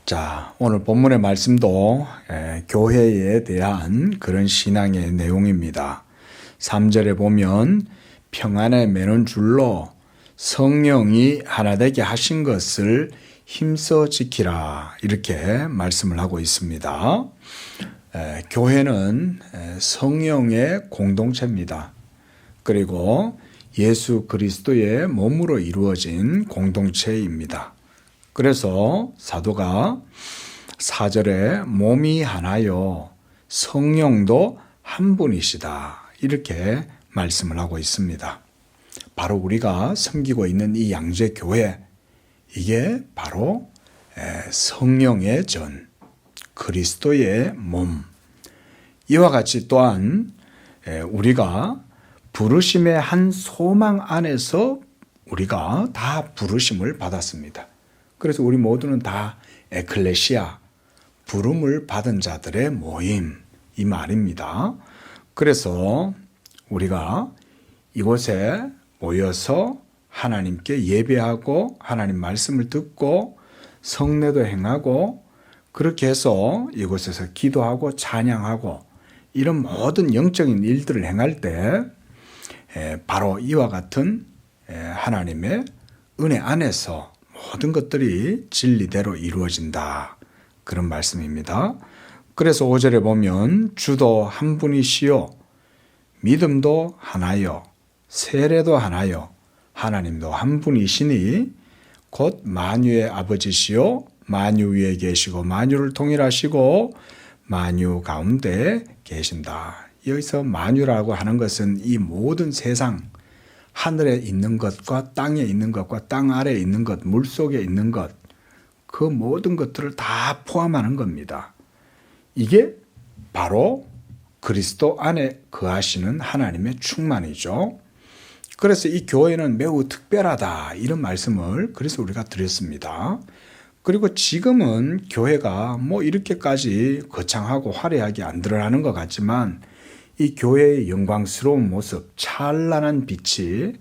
자, 오늘 본문의 말씀도 교회에 대한 그런 신앙의 내용입니다. 3절에 보면 평안에 매는 줄로 성령이 하나 되게 하신 것을 힘써 지키라 이렇게 말씀을 하고 있습니다. 교회는 성령의 공동체입니다. 그리고 예수 그리스도의 몸으로 이루어진 공동체입니다. 그래서 사도가 4절에 몸이 하나요 성령도 한 분이시다 이렇게 말씀을 하고 있습니다. 바로 우리가 섬기고 있는 이 양재교회, 이게 바로 성령의 전, 그리스도의 몸. 이와 같이 또한 우리가 부르심의 한 소망 안에서 우리가 다 부르심을 받았습니다. 그래서 우리 모두는 다 에클레시아, 부름을 받은 자들의 모임, 이 말입니다. 그래서 우리가 이곳에 모여서 하나님께 예배하고 하나님 말씀을 듣고 성례도 행하고 그렇게 해서 이곳에서 기도하고 찬양하고 이런 모든 영적인 일들을 행할 때 바로 이와 같은 하나님의 은혜 안에서 모든 것들이 진리대로 이루어진다. 그런 말씀입니다. 그래서 5절에 보면 주도 한 분이시요 믿음도 하나요 세례도 하나요 하나님도 한 분이시니 곧 만유의 아버지시요 만유 위에 계시고 만유를 통일하시고 만유 가운데 계신다. 여기서 만유라고 하는 것은 이 모든 세상 하늘에 있는 것과 땅에 있는 것과 땅 아래에 있는 것, 물속에 있는 것, 그 모든 것들을 다 포함하는 겁니다. 이게 바로 그리스도 안에 거하시는 하나님의 충만이죠. 그래서 이 교회는 매우 특별하다 이런 말씀을 그래서 우리가 드렸습니다. 그리고 지금은 교회가 뭐 이렇게까지 거창하고 화려하게 안 드러나는 것 같지만 이 교회의 영광스러운 모습, 찬란한 빛이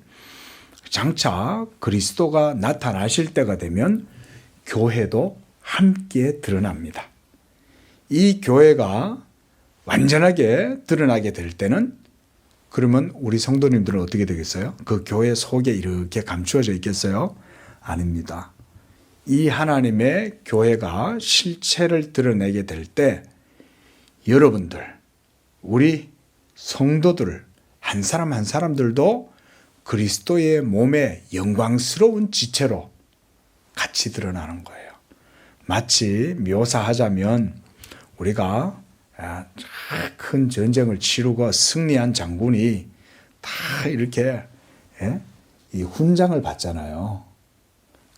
장차 그리스도가 나타나실 때가 되면 교회도 함께 드러납니다. 이 교회가 완전하게 드러나게 될 때는 그러면 우리 성도님들은 어떻게 되겠어요? 그 교회 속에 이렇게 감추어져 있겠어요? 아닙니다. 이 하나님의 교회가 실체를 드러내게 될 때 여러분들, 우리 성도들 한 사람 한 사람들도 그리스도의 몸의 영광스러운 지체로 같이 드러나는 거예요. 마치 묘사하자면 우리가 큰 전쟁을 치르고 승리한 장군이 다 이렇게 이 훈장을 받잖아요.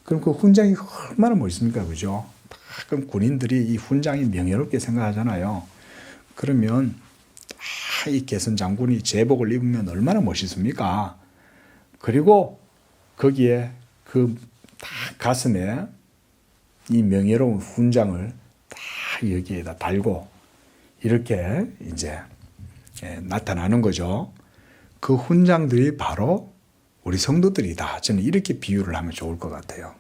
그럼 그 훈장이 얼마나 멋있습니까? 그죠? 그럼 군인들이 이 훈장이 명예롭게 생각하잖아요. 그러면 이 개선 장군이 제복을 입으면 얼마나 멋있습니까? 그리고 거기에 그 다 가슴에 이 명예로운 훈장을 다 여기에다 달고 이렇게 이제 나타나는 거죠. 그 훈장들이 바로 우리 성도들이다. 저는 이렇게 비유를 하면 좋을 것 같아요.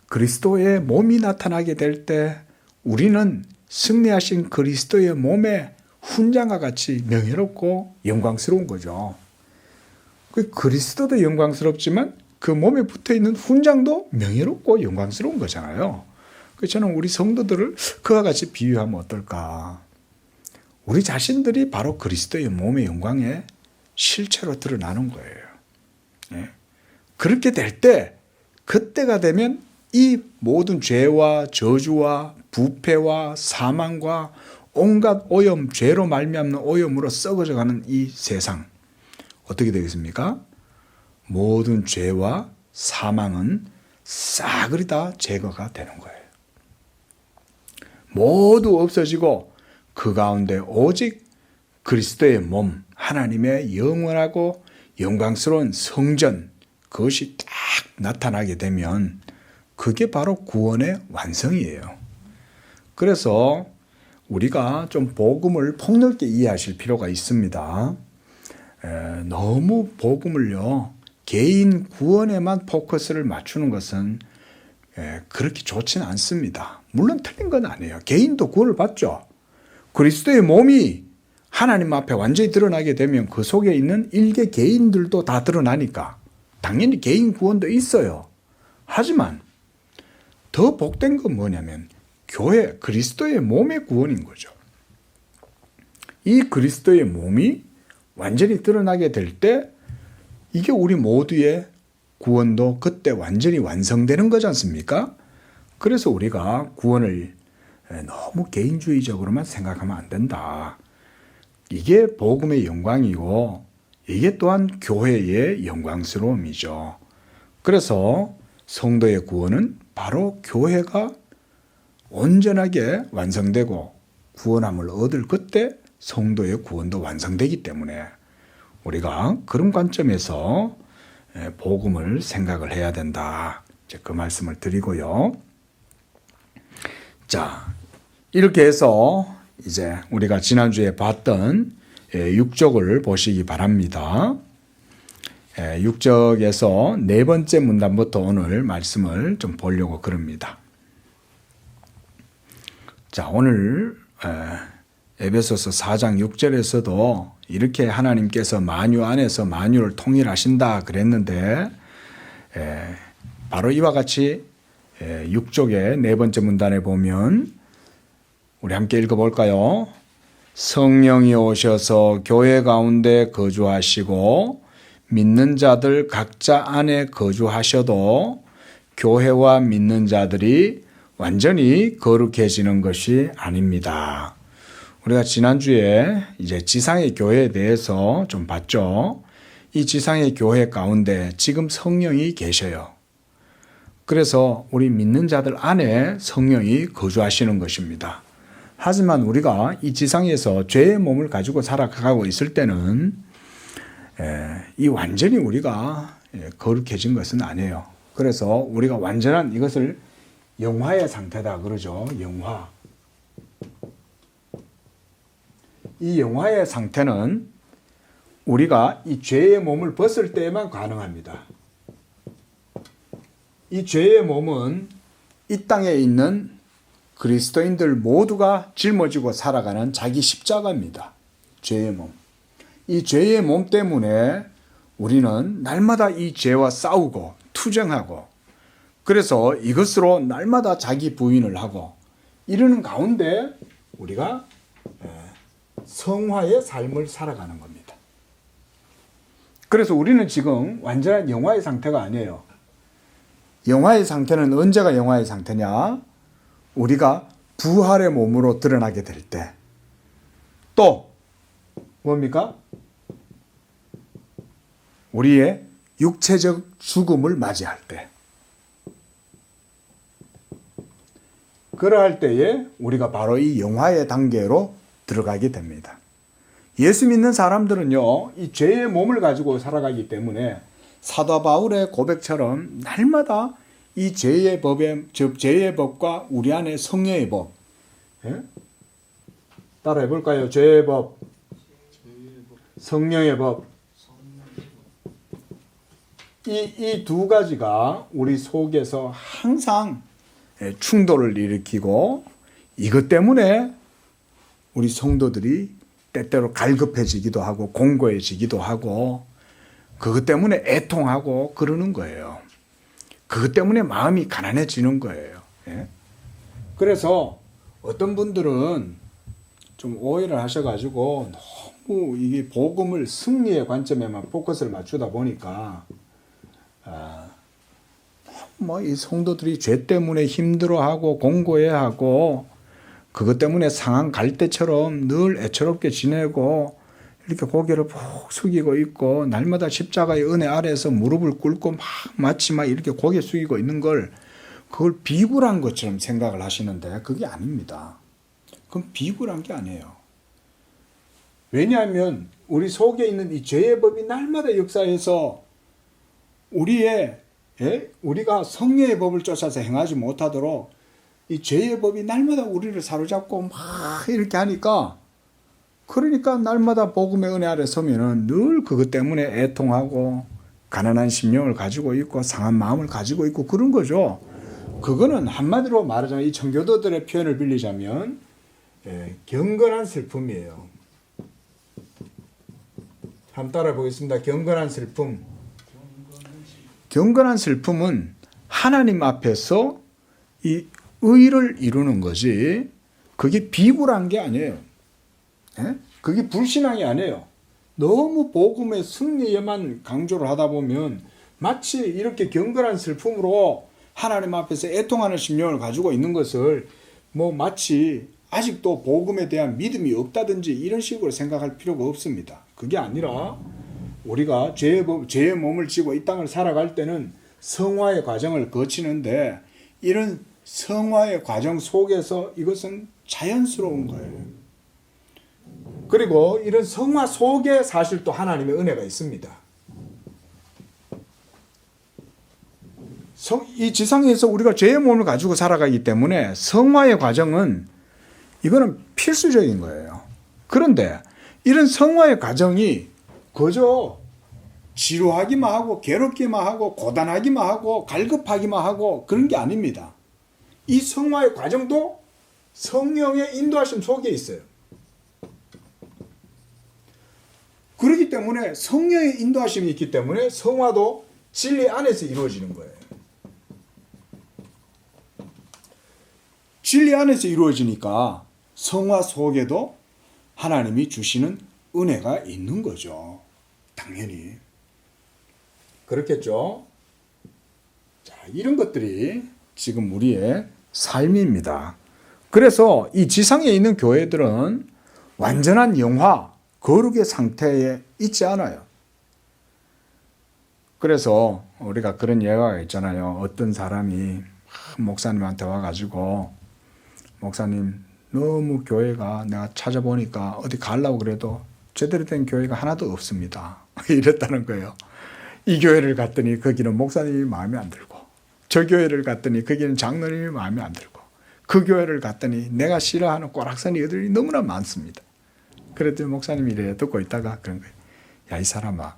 그리스도의 몸이 나타나게 될 때 우리는 승리하신 그리스도의 몸에 훈장과 같이 명예롭고 영광스러운 거죠. 그 그리스도도 영광스럽지만 그 몸에 붙어있는 훈장도 명예롭고 영광스러운 거잖아요. 그래서 저는 우리 성도들을 그와 같이 비유하면 어떨까. 우리 자신들이 바로 그리스도의 몸의 영광에 실체로 드러나는 거예요. 그렇게 될 때 그때가 되면 이 모든 죄와 저주와 부패와 사망과 온갖 오염, 죄로 말미암는 오염으로 썩어져가는 이 세상 어떻게 되겠습니까? 모든 죄와 사망은 싸그리 다 제거가 되는 거예요. 모두 없어지고 그 가운데 오직 그리스도의 몸, 하나님의 영원하고 영광스러운 성전, 그것이 딱 나타나게 되면 그게 바로 구원의 완성이에요. 그래서 우리가 좀 복음을 폭넓게 이해하실 필요가 있습니다. 너무 복음을요, 개인 구원에만 포커스를 맞추는 것은 그렇게 좋지는 않습니다. 물론 틀린 건 아니에요. 개인도 구원을 받죠. 그리스도의 몸이 하나님 앞에 완전히 드러나게 되면 그 속에 있는 일개 개인들도 다 드러나니까 당연히 개인 구원도 있어요. 하지만 더 복된 건 뭐냐면 교회, 그리스도의 몸의 구원인 거죠. 이 그리스도의 몸이 완전히 드러나게 될 때 이게 우리 모두의 구원도 그때 완전히 완성되는 거지 않습니까? 그래서 우리가 구원을 너무 개인주의적으로만 생각하면 안 된다. 이게 복음의 영광이고 이게 또한 교회의 영광스러움이죠. 그래서 성도의 구원은 바로 교회가 온전하게 완성되고 구원함을 얻을 그때 성도의 구원도 완성되기 때문에 우리가 그런 관점에서 복음을 생각을 해야 된다. 그 말씀을 드리고요. 자, 이렇게 해서 이제 우리가 지난주에 봤던 6쪽을 보시기 바랍니다. 6쪽에서 네 번째 문단부터 오늘 말씀을 좀 보려고 그럽니다. 자, 오늘 에베소서 4장 6절에서도 이렇게 하나님께서 만유 안에서 만유를 통일하신다 그랬는데 바로 이와 같이 6쪽의 네 번째 문단에 보면 우리 함께 읽어볼까요? 성령이 오셔서 교회 가운데 거주하시고 믿는 자들 각자 안에 거주하셔도 교회와 믿는 자들이 완전히 거룩해지는 것이 아닙니다. 우리가 지난주에 이제 지상의 교회에 대해서 좀 봤죠. 이 지상의 교회 가운데 지금 성령이 계셔요. 그래서 우리 믿는 자들 안에 성령이 거주하시는 것입니다. 하지만 우리가 이 지상에서 죄의 몸을 가지고 살아가고 있을 때는 이 완전히 우리가 거룩해진 것은 아니에요. 그래서 우리가 완전한 이것을 영화의 상태다 그러죠. 영화. 이 영화의 상태는 우리가 이 죄의 몸을 벗을 때에만 가능합니다. 이 죄의 몸은 이 땅에 있는 그리스도인들 모두가 짊어지고 살아가는 자기 십자가입니다. 죄의 몸. 이 죄의 몸 때문에 우리는 날마다 이 죄와 싸우고 투쟁하고 그래서 이것으로 날마다 자기 부인을 하고 이러는 가운데 우리가 성화의 삶을 살아가는 겁니다. 그래서 우리는 지금 완전한 영화의 상태가 아니에요. 영화의 상태는 언제가 영화의 상태냐? 우리가 부활의 몸으로 드러나게 될 때. 또 뭡니까? 우리의 육체적 죽음을 맞이할 때. 그러할 때에 우리가 바로 이 영화의 단계로 들어가게 됩니다. 예수 믿는 사람들은요, 이 죄의 몸을 가지고 살아가기 때문에 사도 바울의 고백처럼 날마다 이 죄의 법과 우리 안에 성령의 법. 따라 해볼까요? 죄의 법, 성령의 법. 이 두 가지가 우리 속에서 항상 충돌을 일으키고 이것 때문에 우리 성도들이 때때로 갈급해지기도 하고 공고해지기도 하고 그것 때문에 애통하고 그러는 거예요. 그것 때문에 마음이 가난해지는 거예요. 그래서 어떤 분들은 좀 오해를 하셔가지고 너무 이게 복음을 승리의 관점에만 포커스를 맞추다 보니까 이 성도들이 죄 때문에 힘들어하고 공고해하고 그것 때문에 상한 갈대처럼 늘 애처롭게 지내고 이렇게 고개를 푹 숙이고 있고 날마다 십자가의 은혜 아래에서 무릎을 꿇고 마치 이렇게 고개 숙이고 있는 걸 그걸 비굴한 것처럼 생각을 하시는데 그게 아닙니다. 그건 비굴한 게 아니에요. 왜냐하면 우리 속에 있는 이 죄의 법이 날마다 역사해서 우리가 성령의 법을 쫓아서 행하지 못하도록 이 죄의 법이 날마다 우리를 사로잡고 막 이렇게 하니까 그러니까 날마다 복음의 은혜 아래 서면은 늘 그것 때문에 애통하고 가난한 심령을 가지고 있고 상한 마음을 가지고 있고 그런 거죠. 그거는 한마디로 말하자면 이 청교도들의 표현을 빌리자면 경건한 슬픔이에요. 한번 따라 보겠습니다. 경건한 슬픔. 경건한 슬픔은 하나님 앞에서 이 의를 이루는 거지, 그게 비굴한 게 아니에요. 그게 불신앙이 아니에요. 너무 복음의 승리에만 강조를 하다 보면 마치 이렇게 경건한 슬픔으로 하나님 앞에서 애통하는 심령을 가지고 있는 것을 뭐 마치 아직도 복음에 대한 믿음이 없다든지 이런 식으로 생각할 필요가 없습니다. 그게 아니라 우리가 죄의 몸을 지고 이 땅을 살아갈 때는 성화의 과정을 거치는데, 이런 성화의 과정 속에서 이것은 자연스러운 거예요. 그리고 이런 성화 속에 사실 또 하나님의 은혜가 있습니다. 이 지상에서 우리가 죄의 몸을 가지고 살아가기 때문에 성화의 과정은 이거는 필수적인 거예요. 그런데 이런 성화의 과정이 그저 지루하기만 하고 괴롭기만 하고 고단하기만 하고 갈급하기만 하고 그런 게 아닙니다. 이 성화의 과정도 성령의 인도하심 속에 있어요. 그렇기 때문에 성령의 인도하심이 있기 때문에 성화도 진리 안에서 이루어지는 거예요. 진리 안에서 이루어지니까 성화 속에도 하나님이 주시는 은혜가 있는 거죠. 당연히. 그렇겠죠? 자, 이런 것들이 지금 우리의 삶입니다. 그래서 이 지상에 있는 교회들은 완전한 영화, 거룩의 상태에 있지 않아요. 그래서 우리가 그런 예화가 있잖아요. 어떤 사람이 목사님한테 와가지고, 목사님, 너무 교회가 내가 찾아보니까 어디 가려고 그래도 제대로 된 교회가 하나도 없습니다. 이랬다는 거예요. 이 교회를 갔더니 거기는 목사님이 마음에 안 들고, 저 교회를 갔더니 거기는 장로님이 마음에 안 들고, 그 교회를 갔더니 내가 싫어하는 꼬락서니 애들이 너무나 많습니다. 그랬더니 목사님이 이래 듣고 있다가 그런 거예요. 야, 이 사람아,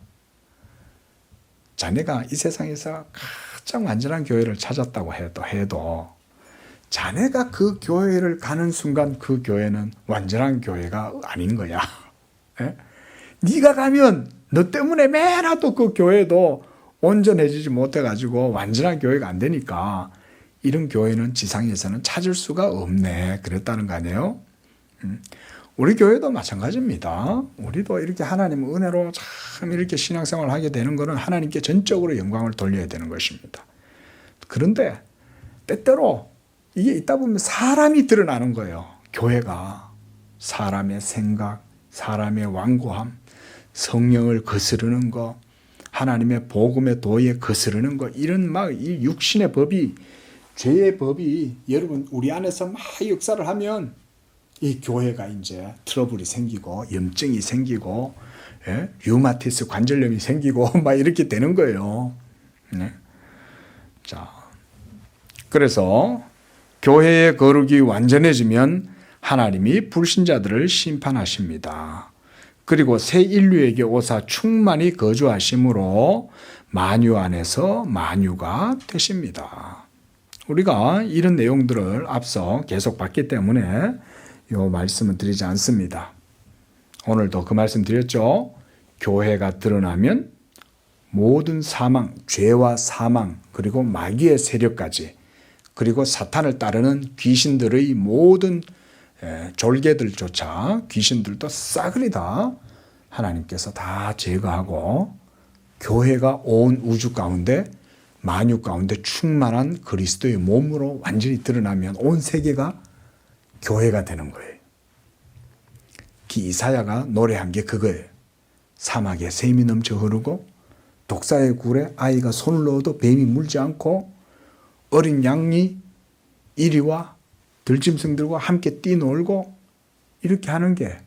자네가 이 세상에서 가장 완전한 교회를 찾았다고 해도 자네가 그 교회를 가는 순간 그 교회는 완전한 교회가 아닌 거야. 네가 가면 너 때문에 매라도 그 교회도 온전해지지 못해가지고 완전한 교회가 안 되니까 이런 교회는 지상에서는 찾을 수가 없네. 그랬다는 거 아니에요? 우리 교회도 마찬가지입니다. 우리도 이렇게 하나님의 은혜로 참 이렇게 신앙생활을 하게 되는 것은 하나님께 전적으로 영광을 돌려야 되는 것입니다. 그런데 때때로 이게 있다 보면 사람이 드러나는 거예요. 교회가 사람의 생각, 사람의 완고함, 성령을 거스르는 거, 하나님의 복음의 도에 거스르는 거, 이런 막 이 육신의 법이, 죄의 법이 여러분 우리 안에서 막 역사를 하면 이 교회가 이제 트러블이 생기고 염증이 생기고 류마티스 관절염이 생기고 막 이렇게 되는 거예요. 네. 자, 그래서 교회의 거룩이 완전해지면 하나님이 불신자들을 심판하십니다. 그리고 새 인류에게 오사 충만히 거주하심으로 만유 안에서 만유가 되십니다. 우리가 이런 내용들을 앞서 계속 봤기 때문에 이 말씀을 드리지 않습니다. 오늘도 그 말씀 드렸죠. 교회가 드러나면 모든 사망, 죄와 사망, 그리고 마귀의 세력까지, 그리고 사탄을 따르는 귀신들의 모든 졸개들조차, 귀신들도 싸그리 다 하나님께서 다 제거하고 교회가 온 우주 가운데, 만유 가운데 충만한 그리스도의 몸으로 완전히 드러나면 온 세계가 교회가 되는 거예요. 이사야가 노래한 게 그거예요. 사막에 샘이 넘쳐 흐르고 독사의 굴에 아이가 손을 넣어도 뱀이 물지 않고 어린 양이 이리와 들짐승들과 함께 뛰놀고, 이렇게 하는 게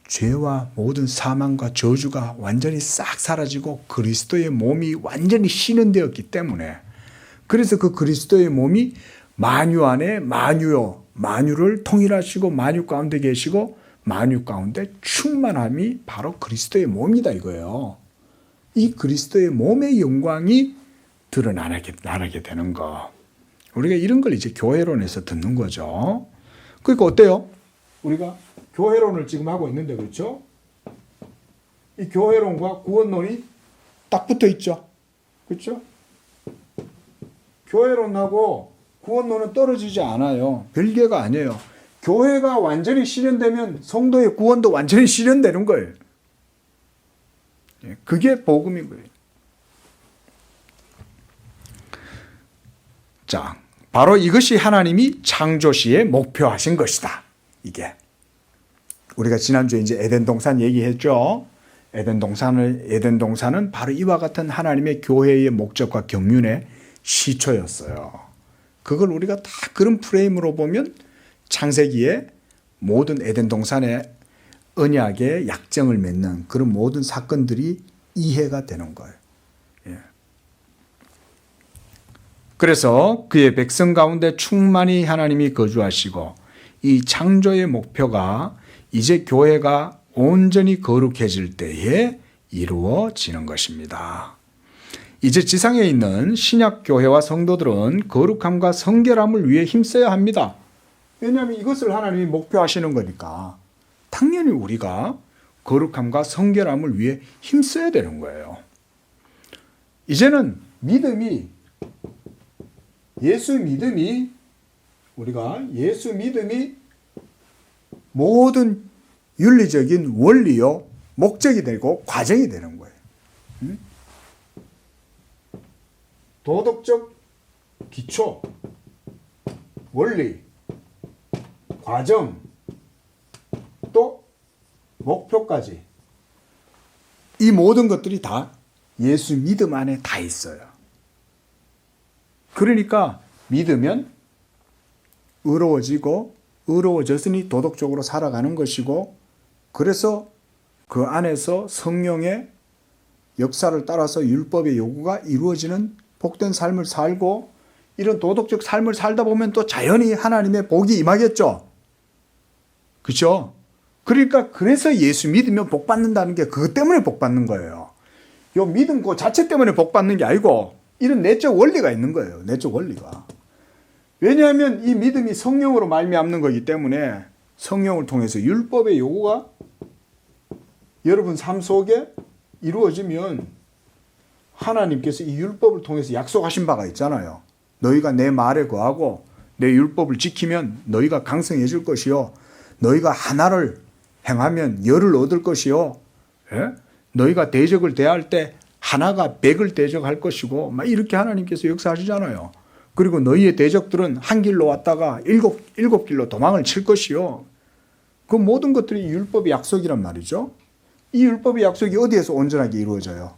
죄와 모든 사망과 저주가 완전히 싹 사라지고 그리스도의 몸이 완전히 신원되었기 때문에, 그래서 그 그리스도의 몸이 만유 안에 만유를 통일하시고 만유 가운데 계시고 만유 가운데 충만함이 바로 그리스도의 몸이다 이거예요. 이 그리스도의 몸의 영광이 드러나게 되는 거. 우리가 이런 걸 이제 교회론에서 듣는 거죠. 그러니까 어때요? 우리가 교회론을 지금 하고 있는데 그렇죠? 이 교회론과 구원론이 딱 붙어 있죠. 그렇죠? 교회론하고 구원론은 떨어지지 않아요. 별개가 아니에요. 교회가 완전히 실현되면 성도의 구원도 완전히 실현되는 거예요. 그게 복음인 거예요. 자, 바로 이것이 하나님이 창조시에 목표하신 것이다. 이게 우리가 지난주에 이제 에덴 동산 얘기했죠. 에덴 동산은 바로 이와 같은 하나님의 교회의 목적과 경륜의 시초였어요. 그걸 우리가 다 그런 프레임으로 보면 창세기에 모든 에덴 동산의 언약의 약정을 맺는 그런 모든 사건들이 이해가 되는 거예요. 예. 그래서 그의 백성 가운데 충만히 하나님이 거주하시고 이 창조의 목표가 이제 교회가 온전히 거룩해질 때에 이루어지는 것입니다. 이제 지상에 있는 신약교회와 성도들은 거룩함과 성결함을 위해 힘써야 합니다. 왜냐하면 이것을 하나님이 목표하시는 거니까 당연히 우리가 거룩함과 성결함을 위해 힘써야 되는 거예요. 이제는 예수 믿음이 모든 윤리적인 원리요 목적이 되고 과정이 되는 거예요. 도덕적 기초, 원리, 과정, 또 목표까지 이 모든 것들이 다 예수 믿음 안에 다 있어요. 그러니까 믿으면 의로워지고 의로워졌으니 도덕적으로 살아가는 것이고 그래서 그 안에서 성령의 역사를 따라서 율법의 요구가 이루어지는 복된 삶을 살고 이런 도덕적 삶을 살다 보면 또 자연히 하나님의 복이 임하겠죠. 그렇죠? 그러니까 그래서 예수 믿으면 복 받는다는 게 그것 때문에 복 받는 거예요. 요 믿음 그 자체 때문에 복 받는 게 아니고 이런 내적 원리가 있는 거예요. 내적 원리가. 왜냐하면 이 믿음이 성령으로 말미암는 거기 때문에 성령을 통해서 율법의 요구가 여러분 삶 속에 이루어지면 하나님께서 이 율법을 통해서 약속하신 바가 있잖아요. 너희가 내 말에 거하고 내 율법을 지키면 너희가 강성해질 것이요. 너희가 하나를 행하면 열을 얻을 것이요. 예? 너희가 대적을 대할 때 하나가 100을 대적할 것이고 막 이렇게 하나님께서 역사하시잖아요. 그리고 너희의 대적들은 한 길로 왔다가 일곱 길로 도망을 칠 것이요. 그 모든 것들이 율법의 약속이란 말이죠. 이 율법의 약속이 어디에서 온전하게 이루어져요?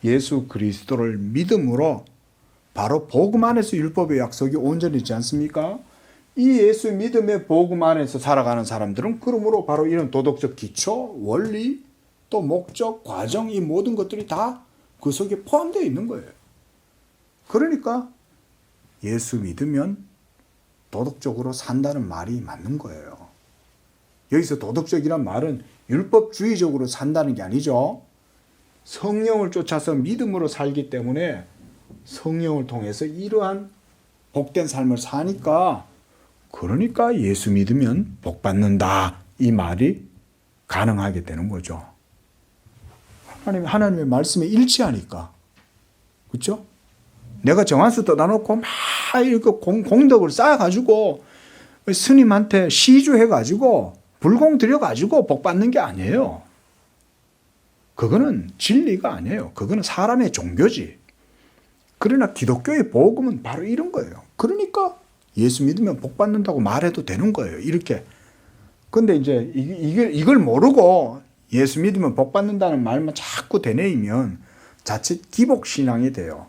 예수 그리스도를 믿음으로 바로 복음 안에서 율법의 약속이 온전히 있지 않습니까? 이 예수 믿음의 복음 안에서 살아가는 사람들은 그러므로 바로 이런 도덕적 기초, 원리, 또 목적, 과정 이 모든 것들이 다 그 속에 포함되어 있는 거예요. 그러니까 예수 믿으면 도덕적으로 산다는 말이 맞는 거예요. 여기서 도덕적이란 말은 율법주의적으로 산다는 게 아니죠. 성령을 쫓아서 믿음으로 살기 때문에 성령을 통해서 이러한 복된 삶을 사니까 그러니까 예수 믿으면 복 받는다 이 말이 가능하게 되는 거죠. 하나님의 말씀에 일치하니까. 그렇죠? 내가 정한수 떠나놓고 막 이렇게 공덕을 쌓아가지고 스님한테 시주해가지고 불공 들여가지고 복 받는 게 아니에요. 그거는 진리가 아니에요. 그거는 사람의 종교지. 그러나 기독교의 복음은 바로 이런 거예요. 그러니까 예수 믿으면 복 받는다고 말해도 되는 거예요. 이렇게. 근데 이제 이걸 모르고 예수 믿으면 복 받는다는 말만 자꾸 되뇌이면 자칫 기복신앙이 돼요.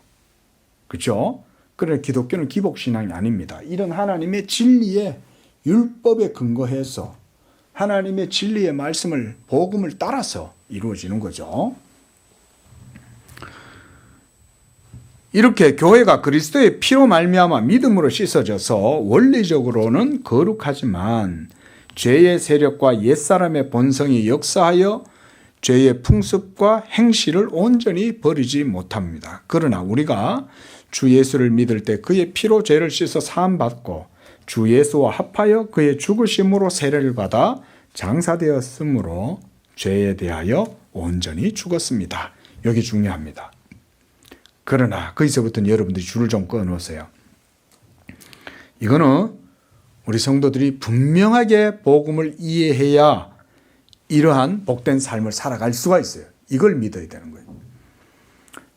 그렇죠? 그러나 기독교는 기복신앙이 아닙니다. 이런 하나님의 진리의 율법에 근거해서 하나님의 진리의 말씀을 복음을 따라서 이루어지는 거죠. 이렇게 교회가 그리스도의 피로 말미암아 믿음으로 씻어져서 원리적으로는 거룩하지만 죄의 세력과 옛사람의 본성이 역사하여 죄의 풍습과 행실을 온전히 버리지 못합니다. 그러나 우리가 주 예수를 믿을 때 그의 피로 죄를 씻어 사함받고 주 예수와 합하여 그의 죽으심으로 세례를 받아 장사되었으므로 죄에 대하여 온전히 죽었습니다. 여기 중요합니다. 그러나 거기서부터는 여러분들이 줄을 좀 끊어놓으세요. 이거는 우리 성도들이 분명하게 복음을 이해해야 이러한 복된 삶을 살아갈 수가 있어요. 이걸 믿어야 되는 거예요.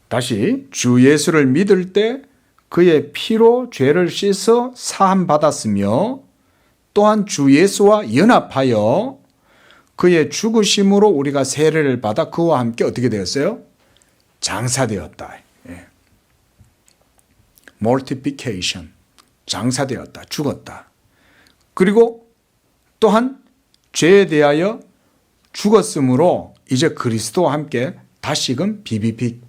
다시 주 예수를 믿을 때 그의 피로 죄를 씻어 사함 받았으며 또한 주 예수와 연합하여 그의 죽으심으로 우리가 세례를 받아 그와 함께 어떻게 되었어요? 장사되었다. multiplication, 장사되었다, 죽었다. 그리고 또한 죄에 대하여 죽었으므로 이제 그리스도와 함께 다시금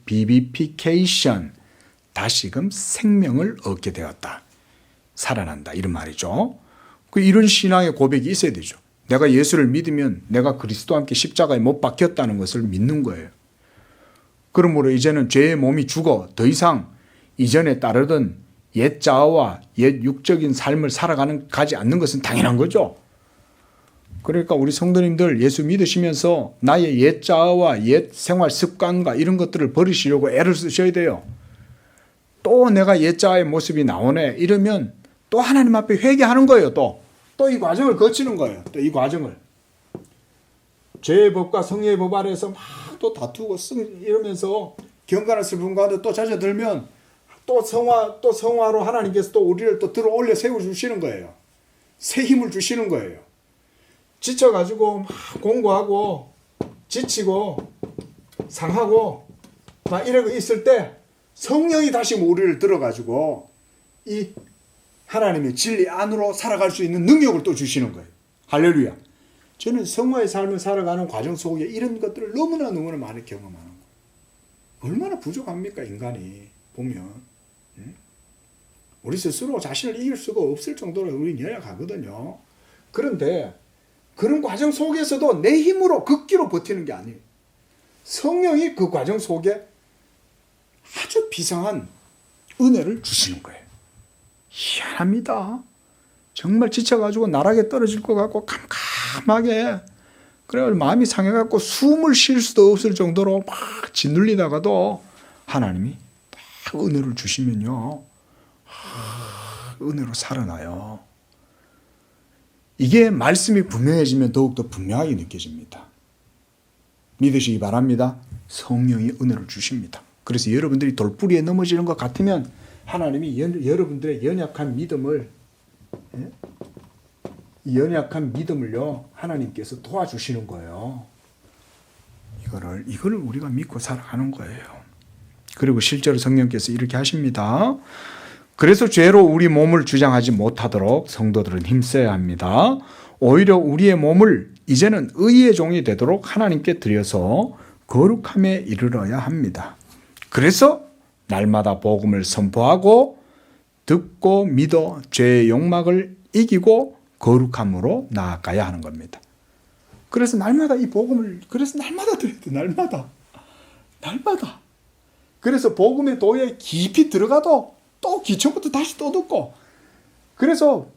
비비피케이션, 다시금 생명을 얻게 되었다. 살아난다 이런 말이죠. 이런 신앙의 고백이 있어야 되죠. 내가 예수를 믿으면 내가 그리스도와 함께 십자가에 못 박혔다는 것을 믿는 거예요. 그러므로 이제는 죄의 몸이 죽어 더 이상 이전에 따르던 옛 자아와 옛 육적인 삶을 가지 않는 것은 당연한 거죠. 그러니까 우리 성도님들 예수 믿으시면서 나의 옛 자아와 옛 생활 습관과 이런 것들을 버리시려고 애를 쓰셔야 돼요. 또 내가 옛 자아의 모습이 나오네 이러면 또 하나님 앞에 회개하는 거예요. 또 이 과정을 거치는 거예요. 또 이 과정을. 죄의 법과 성령의 법 아래에서 막 또 다투고 이러면서 경건한 슬픔 가운데 또 젖어들면 또 성화로 하나님께서 또 우리를 또 들어 올려 세워주시는 거예요. 새 힘을 주시는 거예요. 지쳐가지고 막 공부하고 지치고 상하고 막 이러고 있을 때 성령이 다시 우리를 들어가지고 이 하나님의 진리 안으로 살아갈 수 있는 능력을 또 주시는 거예요. 할렐루야. 저는 성화의 삶을 살아가는 과정 속에 이런 것들을 너무나 많이 경험하는 거예요. 얼마나 부족합니까 인간이 보면. 우리 스스로 자신을 이길 수가 없을 정도로 우리는 연약하거든요. 그런데 그런 과정 속에서도 내 힘으로 극기로 버티는 게 아니에요. 성령이 그 과정 속에 아주 비상한 은혜를 주시는 거예요. 희한합니다. 정말 지쳐가지고 나락에 떨어질 것 같고 캄캄하게 그래 마음이 상해갖고 숨을 쉴 수도 없을 정도로 막 짓눌리다가도 하나님이 딱 은혜를 주시면요. 은혜로 살아나요. 이게 말씀이 분명해지면 더욱더 분명하게 느껴집니다. 믿으시기 바랍니다. 성령이 은혜를 주십니다. 그래서 여러분들이 돌뿌리에 넘어지는 것 같으면 하나님이 여러분들의 연약한 믿음을요 하나님께서 도와주시는 거예요. 이거를 우리가 믿고 살아가는 거예요. 그리고 실제로 성령께서 이렇게 하십니다. 그래서 죄로 우리 몸을 주장하지 못하도록 성도들은 힘써야 합니다. 오히려 우리의 몸을 이제는 의의 종이 되도록 하나님께 드려서 거룩함에 이르러야 합니다. 그래서 날마다 복음을 선포하고 듣고 믿어 죄의 욕망을 이기고 거룩함으로 나아가야 하는 겁니다. 그래서 날마다 이 복음을 날마다 드려야 돼. 날마다. 그래서 복음의 도에 깊이 들어가도 또 기초부터 다시 또 듣고. 그래서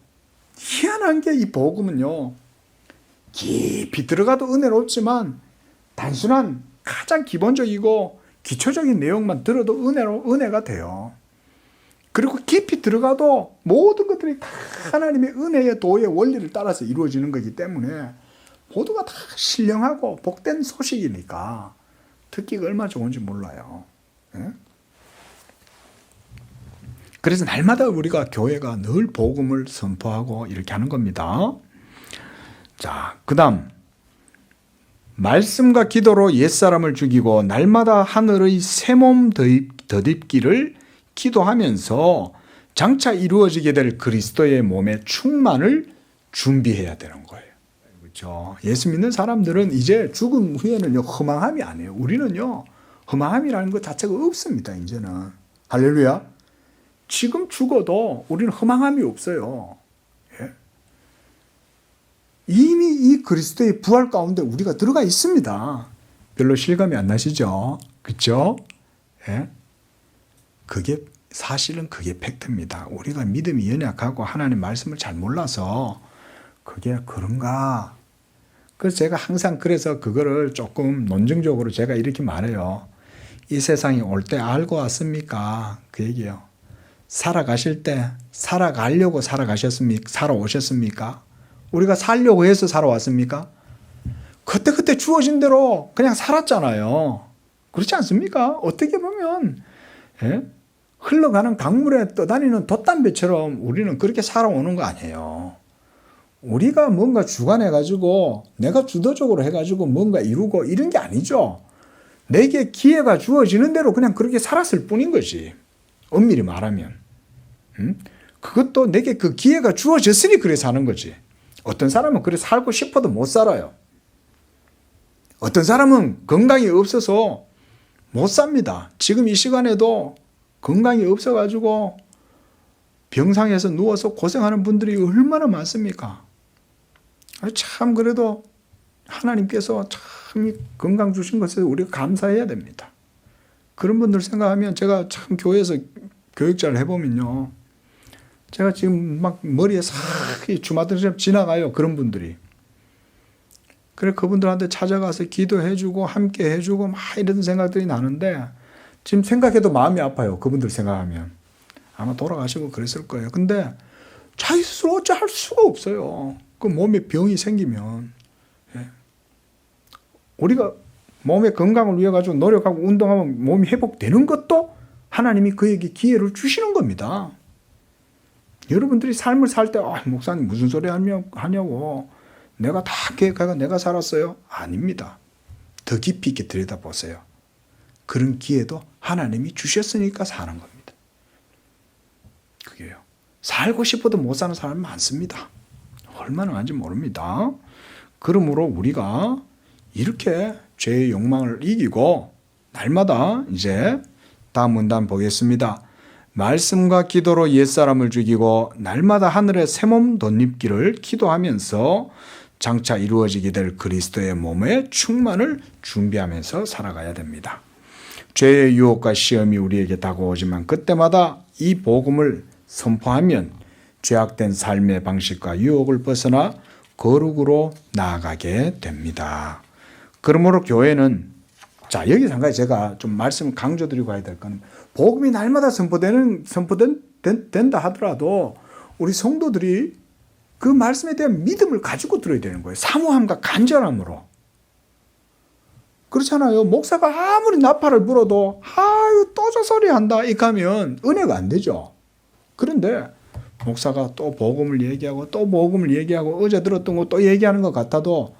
희한한 게 이 복음은요. 깊이 들어가도 은혜롭지만 단순한 가장 기본적이고 기초적인 내용만 들어도 은혜가 돼요. 그리고 깊이 들어가도 모든 것들이 다 하나님의 은혜의 도의 원리를 따라서 이루어지는 거기 때문에 모두가 다 신령하고 복된 소식이니까 듣기가 얼마나 좋은지 몰라요. 예? 그래서 날마다 우리가 교회가 늘 복음을 선포하고 이렇게 하는 겁니다. 자, 그 다음 말씀과 기도로 옛사람을 죽이고 날마다 하늘의 새몸 덧입기를 기도하면서 장차 이루어지게 될 그리스도의 몸의 충만을 준비해야 되는 거예요. 그렇죠? 예수 믿는 사람들은 이제 죽음 후에는요 허망함이 아니에요. 우리는요 허망함이라는 것 자체가 없습니다. 이제는 할렐루야. 지금 죽어도 우리는 허망함이 없어요. 예? 이미 이 그리스도의 부활 가운데 우리가 들어가 있습니다. 별로 실감이 안 나시죠? 그렇죠? 예? 그게 사실은 그게 팩트입니다. 우리가 믿음이 연약하고 하나님 말씀을 잘 몰라서 그게 그런가? 그래서 제가 항상 그래서 그거를 조금 논증적으로 제가 이렇게 말해요. 이 세상에 올 때 알고 왔습니까? 그 얘기예요. 살아가실 때 살아가려고 살아오셨습니까? 우리가 살려고 해서 살아왔습니까? 그때그때 주어진 대로 그냥 살았잖아요. 그렇지 않습니까? 어떻게 보면 예? 흘러가는 강물에 떠다니는 돛담배처럼 우리는 그렇게 살아오는 거 아니에요. 우리가 뭔가 주관해가지고 내가 주도적으로 해가지고 뭔가 이루고 이런 게 아니죠. 내게 기회가 주어지는 대로 그냥 그렇게 살았을 뿐인 거지. 엄밀히 말하면. 그것도 내게 그 기회가 주어졌으니 그래 사는 거지. 어떤 사람은 그래 살고 싶어도 못 살아요. 어떤 사람은 건강이 없어서 못 삽니다. 지금 이 시간에도 건강이 없어가지고 병상에서 누워서 고생하는 분들이 얼마나 많습니까? 참 그래도 하나님께서 참 건강 주신 것에 우리가 감사해야 됩니다. 그런 분들 생각하면 제가 참 교회에서 교육자를 해보면요. 제가 지금 막 머리에 싹 주마등처럼 지나가요. 그런 분들이. 그래 그분들한테 찾아가서 기도해주고 함께 해주고 막 이런 생각들이 나는데 지금 생각해도 마음이 아파요. 그분들 생각하면. 아마 돌아가시고 그랬을 거예요. 근데 자기 스스로 어찌할 수가 없어요. 그 몸에 병이 생기면. 예. 우리가 몸의 건강을 위해 가지고 노력하고 운동하면 몸이 회복되는 것도 하나님이 그에게 기회를 주시는 겁니다. 여러분들이 삶을 살 때 목사님 무슨 소리 하냐고 내가 다 계획하고 내가 살았어요? 아닙니다. 더 깊이 있게 들여다보세요. 그런 기회도 하나님이 주셨으니까 사는 겁니다. 그게요. 살고 싶어도 못 사는 사람이 많습니다. 얼마나 많은지 모릅니다. 그러므로 우리가 이렇게 죄의 욕망을 이기고 날마다 이제 다음 문단 보겠습니다. 말씀과 기도로 옛사람을 죽이고 날마다 하늘에 새몸 덧입기를 기도하면서 장차 이루어지게 될 그리스도의 몸의 충만을 준비하면서 살아가야 됩니다. 죄의 유혹과 시험이 우리에게 다가오지만 그때마다 이 복음을 선포하면 죄악된 삶의 방식과 유혹을 벗어나 거룩으로 나아가게 됩니다. 그러므로 교회는 여기서 한 가지 제가 좀 말씀을 강조드리고 가야 될 거는 복음이 날마다 선포된다 하더라도 우리 성도들이 그 말씀에 대한 믿음을 가지고 들어야 되는 거예요. 사모함과 간절함으로. 그렇잖아요. 목사가 아무리 나팔을 불어도 또 저 소리 한다 이렇게 하면 은혜가 안 되죠. 그런데 목사가 또 복음을 얘기하고 또 복음을 얘기하고 어제 들었던 거 또 얘기하는 것 같아도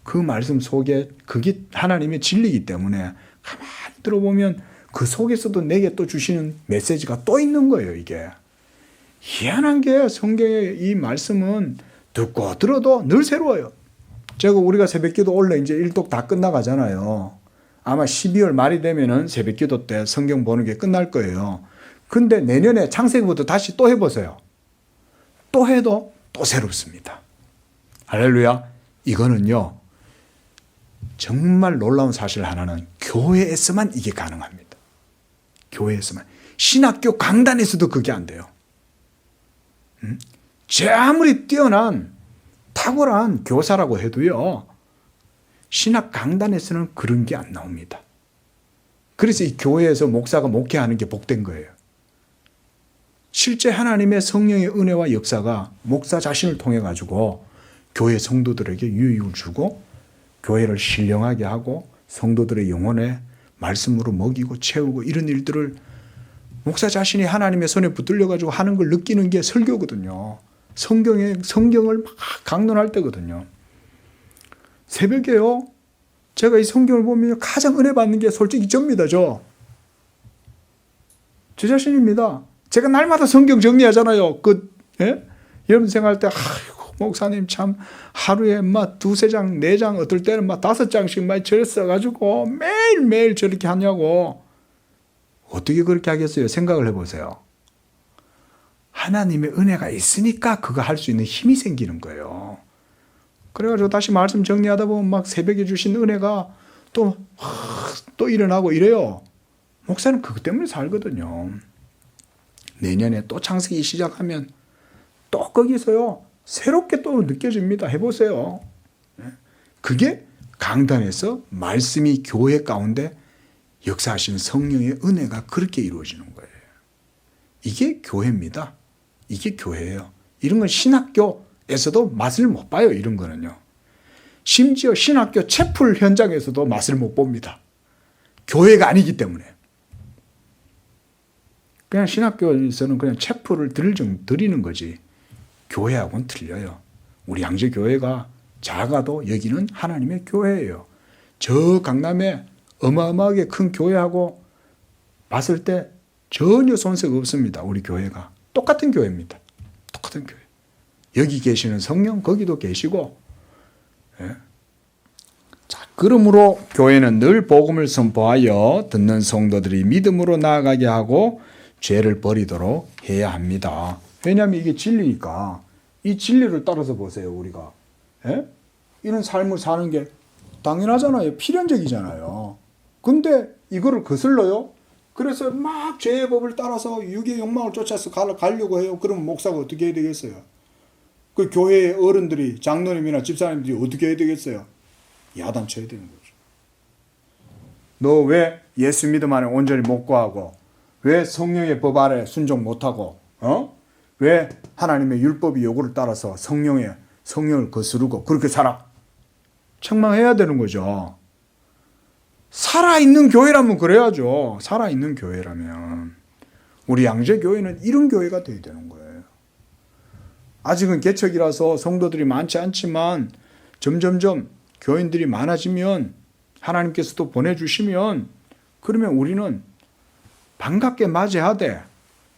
그 말씀 속에 그게 하나님의 진리이기 때문에 가만히 들어보면 그 속에서도 내게 또 주시는 메시지가 또 있는 거예요. 이게 희한한 게 성경의 이 말씀은 듣고 들어도 늘 새로워요. 우리가 새벽기도 원래 이제 일독 다 끝나가잖아요. 아마 12월 말이 되면은 새벽기도 때 성경 보는 게 끝날 거예요. 근데 내년에 창세기부터 다시 또 해보세요. 또 해도 또 새롭습니다. 할렐루야. 이거는요. 정말 놀라운 사실 하나는 교회에서만 이게 가능합니다. 교회에서만. 신학교 강단에서도 그게 안 돼요. 제 아무리 뛰어난 탁월한 교사라고 해도요. 신학 강단에서는 그런 게 안 나옵니다. 그래서 이 교회에서 목사가 목회하는 게 복된 거예요. 실제 하나님의 성령의 은혜와 역사가 목사 자신을 통해 가지고 교회 성도들에게 유익을 주고 교회를 신령하게 하고 성도들의 영혼에 말씀으로 먹이고 채우고 이런 일들을 목사 자신이 하나님의 손에 붙들려 가지고 하는 걸 느끼는 게 설교거든요. 성경을 막 강론할 때거든요. 새벽에요. 제가 이 성경을 보면 가장 은혜 받는 게 솔직히 접니다. 저 자신입니다. 제가 날마다 성경 정리하잖아요. 여러분 생각할 때 목사님 참 하루에 막 2-3장, 4장 어떨 때는 막 5장씩 막 써가지고 매일매일 저렇게 하냐고. 어떻게 그렇게 하겠어요? 생각을 해보세요. 하나님의 은혜가 있으니까 그거 할 수 있는 힘이 생기는 거예요. 그래가지고 다시 말씀 정리하다 보면 막 새벽에 주신 은혜가 또 일어나고 이래요. 목사는 그것 때문에 살거든요. 내년에 또 창세기 시작하면 또 거기서요 새롭게 또 느껴집니다. 해보세요. 그게 강단에서 말씀이 교회 가운데 역사하시는 성령의 은혜가 그렇게 이루어지는 거예요. 이게 교회입니다. 이게 교회예요. 이런 건 신학교에서도 맛을 못 봐요. 이런 거는요. 심지어 신학교 채플 현장에서도 맛을 못 봅니다. 교회가 아니기 때문에. 그냥 신학교에서는 그냥 채플을 드리는 거지. 교회하고는 틀려요. 우리 양재교회가 작아도 여기는 하나님의 교회예요. 저 강남에 어마어마하게 큰 교회하고 봤을 때 전혀 손색 없습니다. 우리 교회가. 똑같은 교회입니다. 똑같은 교회. 여기 계시는 성령 거기도 계시고. 예. 자, 그러므로 교회는 늘 복음을 선포하여 듣는 성도들이 믿음으로 나아가게 하고 죄를 버리도록 해야 합니다. 왜냐하면 이게 진리니까. 이 진리를 따라서 보세요, 우리가. 예? 이런 삶을 사는 게 당연하잖아요. 필연적이잖아요. 근데 이거를 거슬러요? 그래서 막 죄의 법을 따라서 육의 욕망을 쫓아서 가려고 해요. 그러면 목사가 어떻게 해야 되겠어요? 그 교회의 어른들이, 장로님이나 집사님들이 어떻게 해야 되겠어요? 야단쳐야 되는 거죠. 너 왜 예수 믿음 안에 온전히 못 구하고, 왜 성령의 법 아래 순종 못하고, 왜 하나님의 율법의 요구를 따라서 성령을 거스르고 그렇게 살아? 책망해야 되는 거죠. 살아있는 교회라면 그래야죠. 살아있는 교회라면. 우리 양재교회는 이런 교회가 되어야 되는 거예요. 아직은 개척이라서 성도들이 많지 않지만 점점점 교인들이 많아지면 하나님께서도 보내주시면 그러면 우리는 반갑게 맞이하되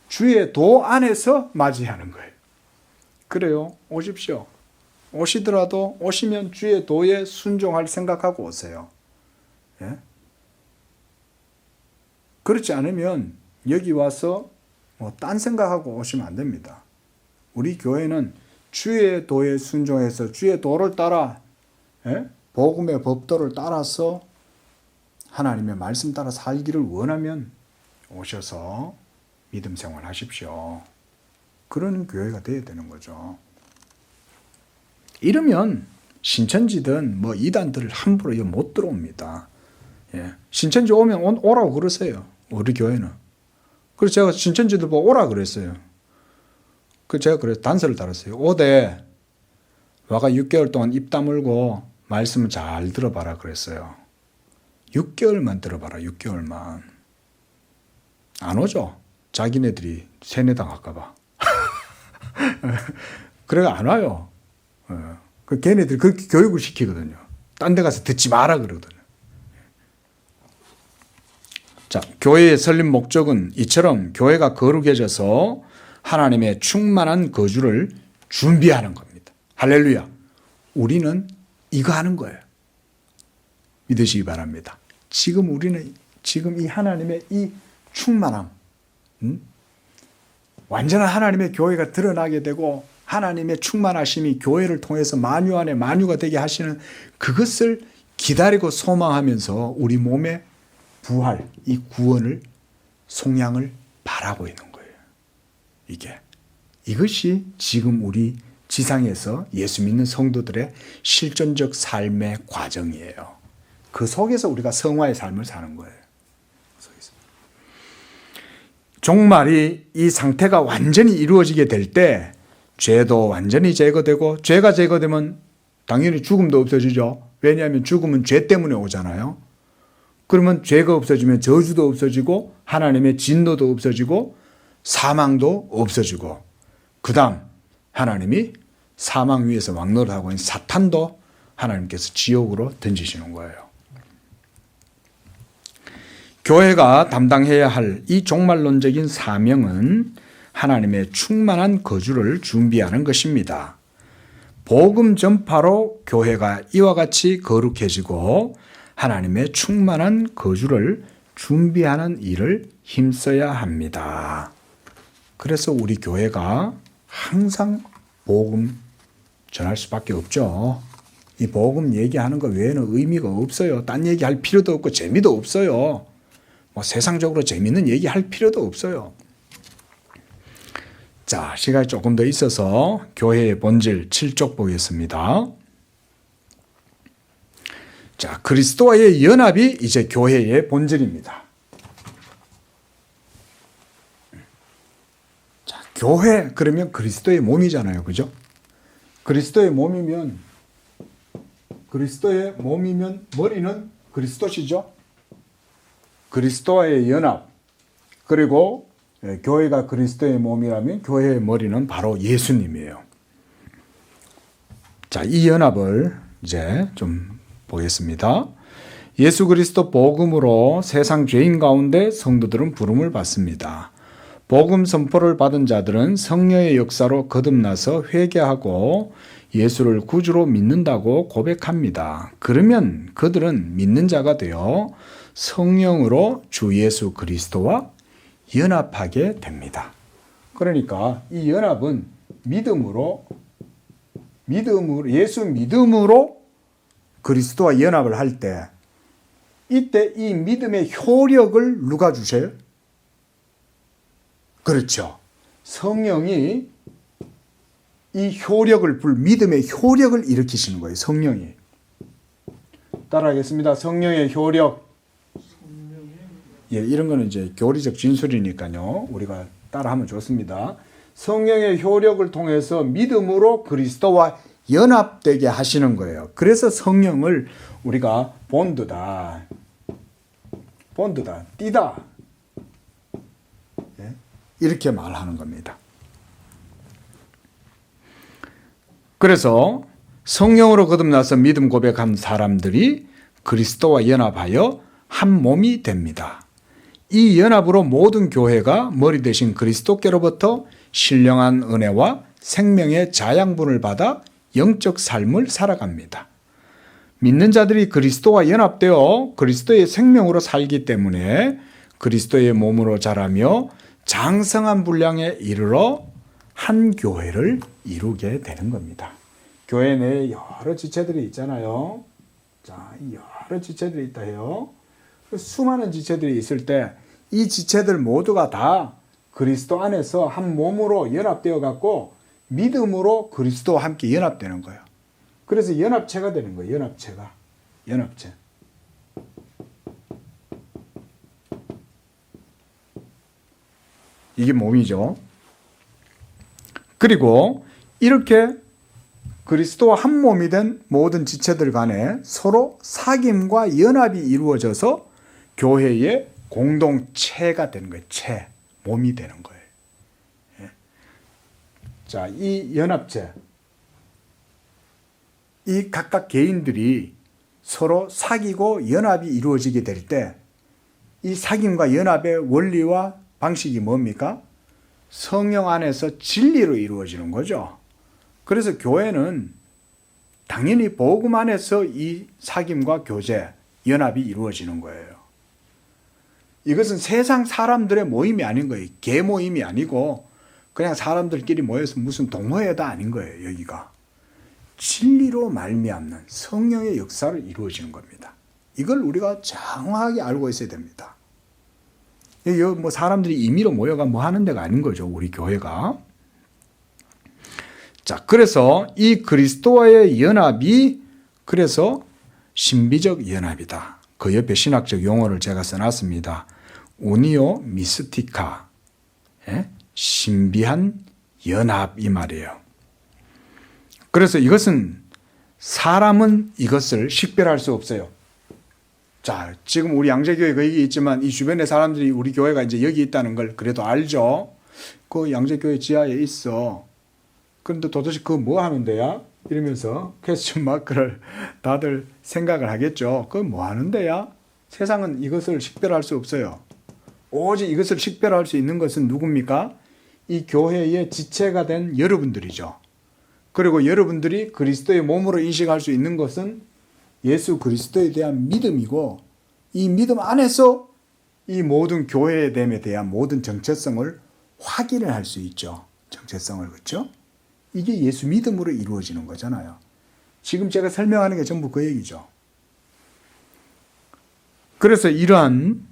주의 도 안에서 맞이하는 거예요. 그래요. 오십시오. 오시더라도 오시면 주의 도에 순종할 생각하고 오세요. 예? 그렇지 않으면 여기 와서 딴 생각하고 오시면 안 됩니다. 우리 교회는 주의 도에 순종해서 주의 도를 따라 복음의 법도를 따라서 하나님의 말씀 따라 살기를 원하면 오셔서 믿음 생활 하십시오. 그런 교회가 되어야 되는 거죠. 이러면 신천지든 이단들을 함부로 못 들어옵니다. 예. 신천지 오면 오라고 그러세요. 우리 교회는. 그래서 제가 신천지들 보고 오라 그랬어요. 제가 그래서 단서를 달았어요. 오대 와가 6개월 동안 입 다물고 말씀을 잘 들어봐라 그랬어요. 6개월만 들어봐라. 6개월만. 안 오죠. 자기네들이 세뇌당할까 봐. 그래가 안 와요. 걔네들이 그렇게 교육을 시키거든요. 딴 데 가서 듣지 마라 그러거든요. 자, 교회의 설립 목적은 이처럼 교회가 거룩해져서 하나님의 충만한 거주를 준비하는 겁니다. 할렐루야. 우리는 이거 하는 거예요. 믿으시기 바랍니다. 우리는 지금 이 하나님의 이 충만함, 완전한 하나님의 교회가 드러나게 되고 하나님의 충만하심이 교회를 통해서 만유 안에 만유가 되게 하시는 그것을 기다리고 소망하면서 우리 몸의 부활, 이 구원을 속량을 바라고 있는 거예요. 이것이 지금 우리 지상에서 예수 믿는 성도들의 실존적 삶의 과정이에요. 그 속에서 우리가 성화의 삶을 사는 거예요. 종말이 이 상태가 완전히 이루어지게 될 때 죄도 완전히 제거되고 죄가 제거되면 당연히 죽음도 없어지죠. 왜냐하면 죽음은 죄 때문에 오잖아요. 그러면 죄가 없어지면 저주도 없어지고 하나님의 진노도 없어지고 사망도 없어지고 그 다음 하나님이 사망 위에서 왕노릇하고 있는 사탄도 하나님께서 지옥으로 던지시는 거예요. 교회가 담당해야 할 이 종말론적인 사명은 하나님의 충만한 거주를 준비하는 것입니다. 복음 전파로 교회가 이와 같이 거룩해지고 하나님의 충만한 거주를 준비하는 일을 힘써야 합니다. 그래서 우리 교회가 항상 복음 전할 수밖에 없죠. 이 복음 얘기하는 거 외에는 의미가 없어요. 딴 얘기할 필요도 없고 재미도 없어요. 뭐 세상적으로 재미있는 얘기할 필요도 없어요. 자, 시간이 조금 더 있어서 교회의 본질 7쪽 보겠습니다. 자, 그리스도와의 연합이 이제 교회의 본질입니다. 자, 교회 그러면 그리스도의 몸이잖아요. 그죠? 그리스도의 몸이면 머리는 그리스도시죠? 그리스도와의 연합. 그리고 교회가 그리스도의 몸이라면 교회의 머리는 바로 예수님이에요. 자, 이 연합을 이제 좀 보겠습니다. 예수 그리스도 복음으로 세상 죄인 가운데 성도들은 부름을 받습니다. 복음 선포를 받은 자들은 성령의 역사로 거듭나서 회개하고 예수를 구주로 믿는다고 고백합니다. 그러면 그들은 믿는 자가 되어 성령으로 주 예수 그리스도와 연합하게 됩니다. 그러니까 이 연합은 예수 믿음으로 그리스도와 연합을 할 때 이때 이 믿음의 효력을 누가 주세요? 그렇죠. 성령이 이 믿음의 효력을 일으키시는 거예요. 성령이. 따라하겠습니다. 성령의 효력. 예, 이런 거는 이제 교리적 진술이니까요. 우리가 따라하면 좋습니다. 성령의 효력을 통해서 믿음으로 그리스도와 연합되게 하시는 거예요. 그래서 성령을 우리가 본드다, 띠다. 예? 이렇게 말하는 겁니다. 그래서 성령으로 거듭나서 믿음 고백한 사람들이 그리스도와 연합하여 한 몸이 됩니다. 이 연합으로 모든 교회가 머리 대신 그리스도께로부터 신령한 은혜와 생명의 자양분을 받아 영적 삶을 살아갑니다. 믿는 자들이 그리스도와 연합되어 그리스도의 생명으로 살기 때문에 그리스도의 몸으로 자라며 장성한 분량에 이르러 한 교회를 이루게 되는 겁니다. 교회 내에 여러 지체들이 있잖아요. 자, 여러 지체들이 있다 해요. 수많은 지체들이 있을 때 이 지체들 모두가 다 그리스도 안에서 한 몸으로 연합되어 갖고 믿음으로 그리스도와 함께 연합되는 거예요. 그래서 연합체가 되는 거예요. 연합체. 이게 몸이죠. 그리고 이렇게 그리스도와 한 몸이 된 모든 지체들 간에 서로 사귐과 연합이 이루어져서 교회의 공동체가 되는 거예요. 몸이 되는 거예요. 예. 자, 이 연합체, 이 각각 개인들이 서로 사귀고 연합이 이루어지게 될 때 이 사귐과 연합의 원리와 방식이 뭡니까? 성령 안에서 진리로 이루어지는 거죠. 그래서 교회는 당연히 복음 안에서 이 사귐과 교제, 연합이 이루어지는 거예요. 이것은 세상 사람들의 모임이 아닌 거예요. 개 모임이 아니고 그냥 사람들끼리 모여서 무슨 동호회도 아닌 거예요. 여기가. 진리로 말미암는 성령의 역사를 이루어지는 겁니다. 이걸 우리가 정확하게 알고 있어야 됩니다. 여기 뭐 사람들이 임의로 모여가 뭐 하는 데가 아닌 거죠. 우리 교회가. 자, 그래서 이 그리스도와의 연합이 그래서 신비적 연합이다. 그 옆에 신학적 용어를 제가 써놨습니다. 우니오 미스티카, 신비한 연합 이 말이에요. 그래서 이것은 사람은 이것을 식별할 수 없어요. 자, 지금 우리 양재교회가 여기 있지만 이 주변의 사람들이 우리 교회가 이제 여기 있다는 걸 그래도 알죠. 그 양재교회 지하에 있어. 그런데 도대체 그거 뭐 하는 데야? 이러면서 퀘스천 마크를 다들 생각을 하겠죠. 그거 뭐 하는 데야? 세상은 이것을 식별할 수 없어요. 오직 이것을 식별할 수 있는 것은 누굽니까? 이 교회의 지체가 된 여러분들이죠. 그리고 여러분들이 그리스도의 몸으로 인식할 수 있는 것은 예수 그리스도에 대한 믿음이고 이 믿음 안에서 이 모든 교회의 됨에 대한 모든 정체성을 확인을 할 수 있죠. 정체성을. 그렇죠? 이게 예수 믿음으로 이루어지는 거잖아요. 지금 제가 설명하는 게 전부 그 얘기죠. 그래서 이러한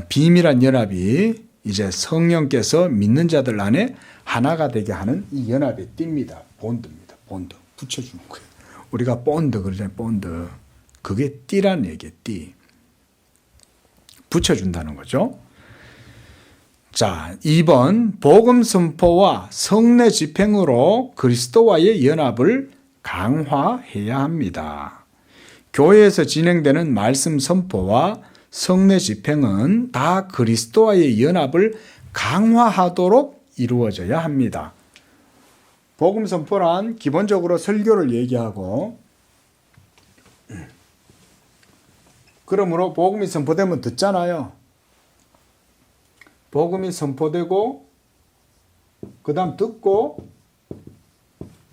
비밀한 연합이 이제 성령께서 믿는 자들 안에 하나가 되게 하는 이 연합의 띠입니다. 본드입니다. 본드. 붙여주는 거예요. 우리가 본드 그러잖아요. 본드. 그게 띠란 얘기예요. 띠. 붙여준다는 거죠. 자, 2번 복음 선포와 성례 집행으로 그리스도와의 연합을 강화해야 합니다. 교회에서 진행되는 말씀 선포와 성례 집행은 다 그리스도와의 연합을 강화하도록 이루어져야 합니다. 복음 선포란 기본적으로 설교를 얘기하고, 그러므로 복음이 선포되면 듣잖아요. 복음이 선포되고 그 다음 듣고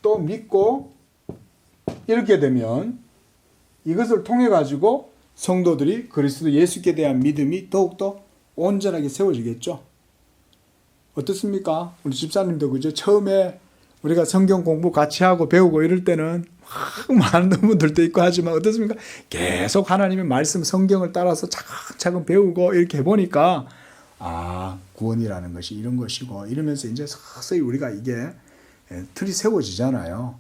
또 믿고 이렇게 되면 이것을 통해 가지고 성도들이 그리스도 예수께 대한 믿음이 더욱더 온전하게 세워지겠죠. 어떻습니까? 우리 집사님도 그죠? 처음에 우리가 성경 공부 같이 하고 배우고 이럴 때는 많은 분들도 있고 하지만 어떻습니까? 계속 하나님의 말씀 성경을 따라서 차근차근 배우고 이렇게 해보니까 구원이라는 것이 이런 것이고 이러면서 이제 서서히 우리가 이게 틀이 세워지잖아요.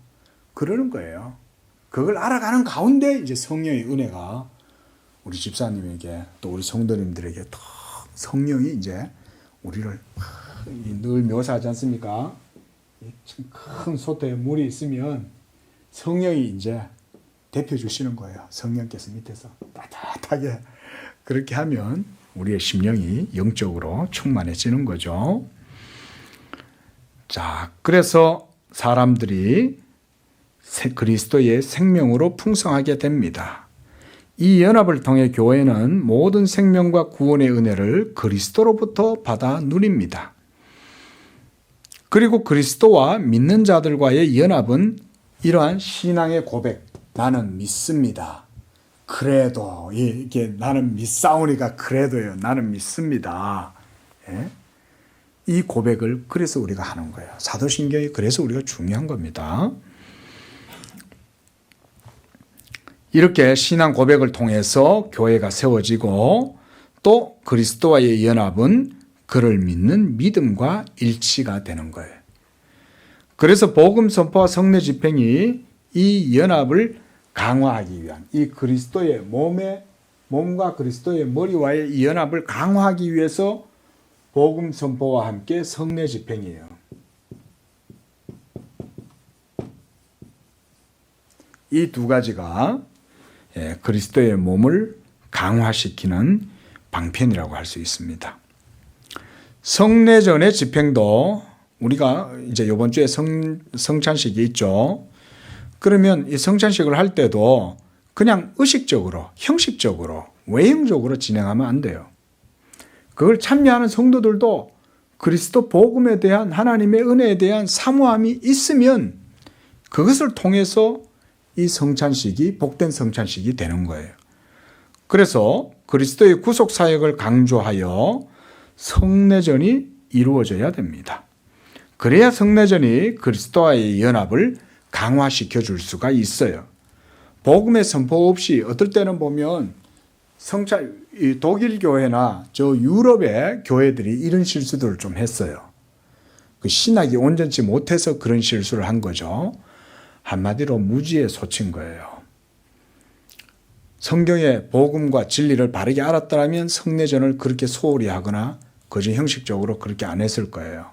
그러는 거예요. 그걸 알아가는 가운데 이제 성령의 은혜가 우리 집사님에게 또 우리 성도님들에게 더 성령이 이제 우리를 늘 묘사하지 않습니까? 큰 솥에 물이 있으면 성령이 이제 데펴 주시는 거예요. 성령께서 밑에서 따뜻하게 그렇게 하면 우리의 심령이 영적으로 충만해지는 거죠. 자, 그래서 사람들이 그리스도의 생명으로 풍성하게 됩니다. 이 연합을 통해 교회는 모든 생명과 구원의 은혜를 그리스도로부터 받아 누립니다. 그리고 그리스도와 믿는 자들과의 연합은 이러한 신앙의 고백, 나는 믿습니다. 그래도 이게 나는 믿사오니까 그래도요. 나는 믿습니다. 예? 이 고백을 그래서 우리가 하는 거예요. 사도신경이 그래서 우리가 중요한 겁니다. 이렇게 신앙 고백을 통해서 교회가 세워지고 또 그리스도와의 연합은 그를 믿는 믿음과 일치가 되는 거예요. 그래서 복음 선포와 성례 집행이 이 연합을 강화하기 위한 이 그리스도의 몸과 그리스도의 머리와의 이 연합을 강화하기 위해서 복음 선포와 함께 성례 집행이에요. 이 두 가지가 그리스도의 몸을 강화시키는 방편이라고 할 수 있습니다. 성례전의 집행도 우리가 이제 이번 주에 성찬식이 있죠. 그러면 이 성찬식을 할 때도 그냥 의식적으로, 형식적으로, 외형적으로 진행하면 안 돼요. 그걸 참여하는 성도들도 그리스도 복음에 대한 하나님의 은혜에 대한 사모함이 있으면 그것을 통해서 이 성찬식이 복된 성찬식이 되는 거예요. 그래서 그리스도의 구속 사역을 강조하여 성례전이 이루어져야 됩니다. 그래야 성례전이 그리스도와의 연합을 강화시켜 줄 수가 있어요. 복음의 선포 없이 어떨 때는 보면 독일 교회나 저 유럽의 교회들이 이런 실수들을 좀 했어요. 그 신학이 온전치 못해서 그런 실수를 한 거죠. 한마디로 무지에 소친 거예요. 성경의 복음과 진리를 바르게 알았더라면 성례전을 그렇게 소홀히 하거나 거저 형식적으로 그렇게 안 했을 거예요.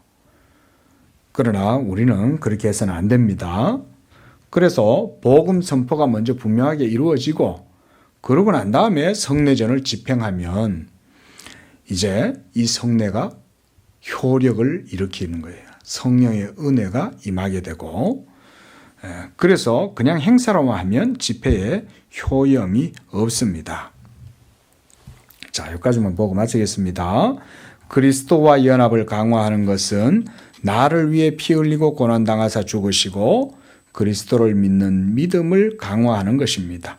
그러나 우리는 그렇게 해서는 안 됩니다. 그래서 복음 선포가 먼저 분명하게 이루어지고 그러고 난 다음에 성례전을 집행하면 이제 이 성례가 효력을 일으키는 거예요. 성령의 은혜가 임하게 되고 그래서 그냥 행사로만 하면 집회에 효염이 없습니다. 자, 여기까지만 보고 마치겠습니다. 그리스도와 연합을 강화하는 것은 나를 위해 피 흘리고 고난당하사 죽으시고 그리스도를 믿는 믿음을 강화하는 것입니다.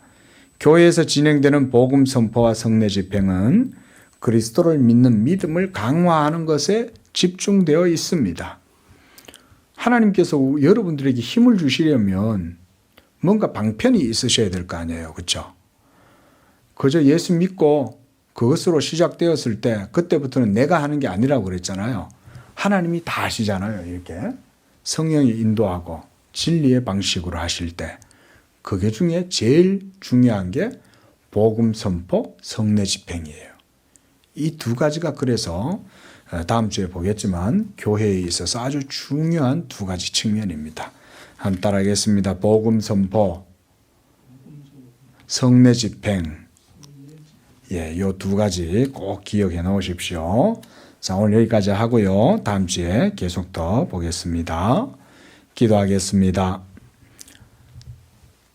교회에서 진행되는 복음 선포와 성례 집행은 그리스도를 믿는 믿음을 강화하는 것에 집중되어 있습니다. 하나님께서 여러분들에게 힘을 주시려면 뭔가 방편이 있으셔야 될 거 아니에요. 그렇죠? 그저 예수 믿고 그것으로 시작되었을 때 그때부터는 내가 하는 게 아니라고 그랬잖아요. 하나님이 다 하시잖아요. 이렇게 성령이 인도하고 진리의 방식으로 하실 때 그게 중에 제일 중요한 게 복음 선포, 성례 집행이에요. 이 두 가지가 그래서 다음 주에 보겠지만 교회에 있어서 아주 중요한 두 가지 측면입니다. 한번 따라하겠습니다. 복음 선포, 성례 집행. 예, 요 두 가지 꼭 기억해 놓으십시오. 자, 오늘 여기까지 하고요. 다음 주에 계속 더 보겠습니다. 기도하겠습니다.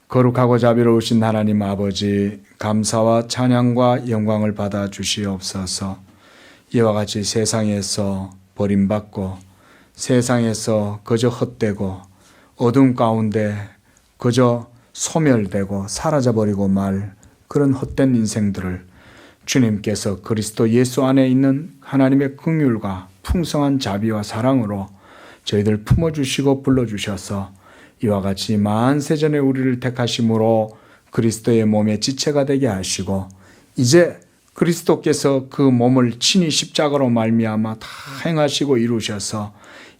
거룩하고 자비로우신 하나님 아버지, 감사와 찬양과 영광을 받아 주시옵소서. 이와 같이 세상에서 버림받고 세상에서 그저 헛되고 어둠 가운데 그저 소멸되고 사라져버리고 말 그런 헛된 인생들을 주님께서 그리스도 예수 안에 있는 하나님의 긍휼과 풍성한 자비와 사랑으로 저희들 품어주시고 불러주셔서 이와 같이 만세전에 우리를 택하심으로 그리스도의 몸의 지체가 되게 하시고 이제 그리스도께서 그 몸을 친히 십자가로 말미암아 다 행하시고 이루셔서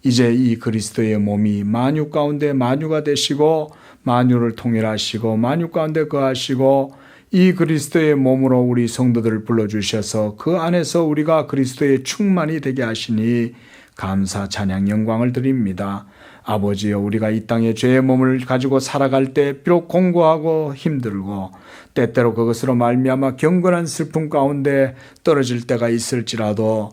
이제 이 그리스도의 몸이 만유 가운데 만유가 되시고 만유를 통일하시고 만유 가운데 거하시고 이 그리스도의 몸으로 우리 성도들을 불러주셔서 그 안에서 우리가 그리스도의 충만이 되게 하시니 감사 찬양 영광을 드립니다. 아버지여, 우리가 이 땅에 죄의 몸을 가지고 살아갈 때 비록 공고하고 힘들고 때때로 그것으로 말미암아 경건한 슬픔 가운데 떨어질 때가 있을지라도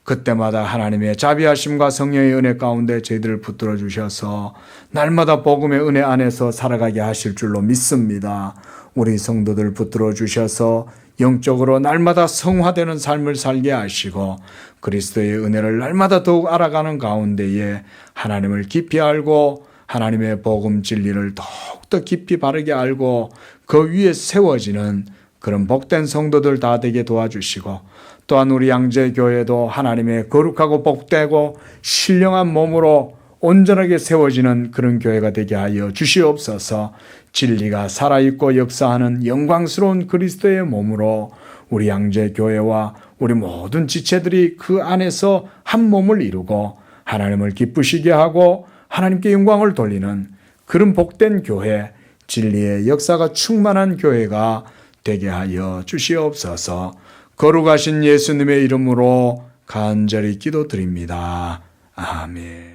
그때마다 하나님의 자비하심과 성령의 은혜 가운데 저희들을 붙들어 주셔서 날마다 복음의 은혜 안에서 살아가게 하실 줄로 믿습니다. 우리 성도들 붙들어 주셔서 영적으로 날마다 성화되는 삶을 살게 하시고 그리스도의 은혜를 날마다 더욱 알아가는 가운데에 하나님을 깊이 알고 하나님의 복음 진리를 더욱더 깊이 바르게 알고 그 위에 세워지는 그런 복된 성도들 다 되게 도와주시고 또한 우리 양재교회도 하나님의 거룩하고 복되고 신령한 몸으로 온전하게 세워지는 그런 교회가 되게 하여 주시옵소서. 진리가 살아있고 역사하는 영광스러운 그리스도의 몸으로 우리 양재교회와 우리 모든 지체들이 그 안에서 한 몸을 이루고 하나님을 기쁘시게 하고 하나님께 영광을 돌리는 그런 복된 교회, 진리의 역사가 충만한 교회가 되게 하여 주시옵소서. 거룩하신 예수님의 이름으로 간절히 기도드립니다. 아멘.